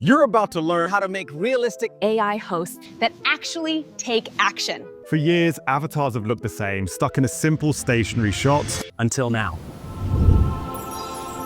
You're about to learn how to make realistic AI hosts that actually take action. For years, avatars have looked the same, stuck in a simple stationary shot. until now.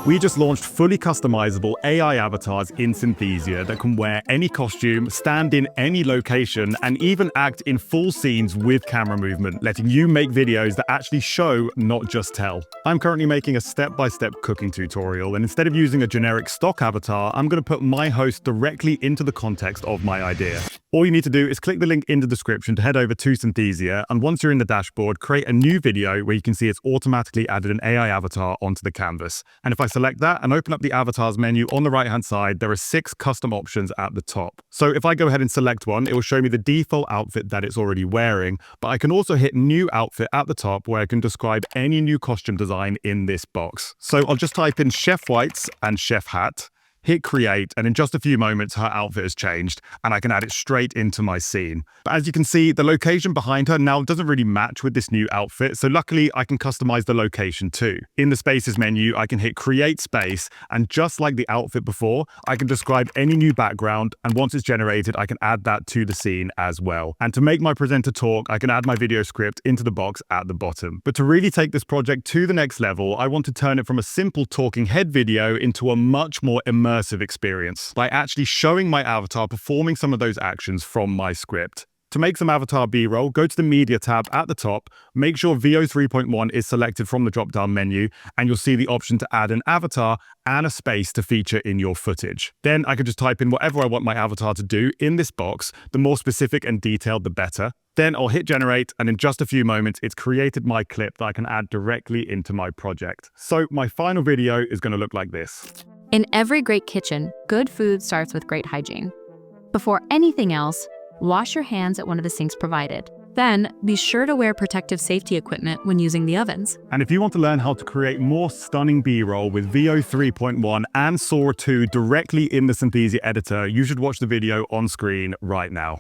We just launched fully customizable AI avatars in Synthesia that can wear any costume, stand in any location, and even act in full scenes with camera movement, letting you make videos that actually show, not just tell. I'm currently making a step-by-step cooking tutorial, and instead of using a generic stock avatar, I'm going to put my host directly into the context of my idea. All you need to do is click the link in the description to head over to Synthesia, and once you're in the dashboard, create a new video where you can see it's automatically added an AI avatar onto the canvas. And if I select that and open up the avatars menu on the right-hand side, there are 6 custom options at the top. So if I go ahead and select one, it will show me the default outfit that it's already wearing, but I can also hit new outfit at the top where I can describe any new costume design in this box. So I'll just type in chef whites and chef hat, hit create, and in just a few moments, her outfit has changed, and I can add it straight into my scene. But as you can see, the location behind her now doesn't really match with this new outfit, so luckily I can customize the location too. In the spaces menu, I can hit create space, and just like the outfit before, I can describe any new background, and once it's generated, I can add that to the scene as well. And to make my presenter talk, I can add my video script into the box at the bottom. But to really take this project to the next level, I want to turn it from a simple talking head video into a much more immersive experience by actually showing my avatar performing some of those actions from my script. To make some avatar B-roll, go to the Media tab at the top, make sure VO 3.1 is selected from the drop-down menu, and you'll see the option to add an avatar and a space to feature in your footage. Then I can just type in whatever I want my avatar to do in this box. The more specific and detailed, the better. Then I'll hit generate, and in just a few moments, it's created my clip that I can add directly into my project. So my final video is going to look like this. In every great kitchen, good food starts with great hygiene. Before anything else, wash your hands at one of the sinks provided. Then, be sure to wear protective safety equipment when using the ovens. And if you want to learn how to create more stunning B-roll with VO 3.1 and Sora 2 directly in the Synthesia editor, you should watch the video on screen right now.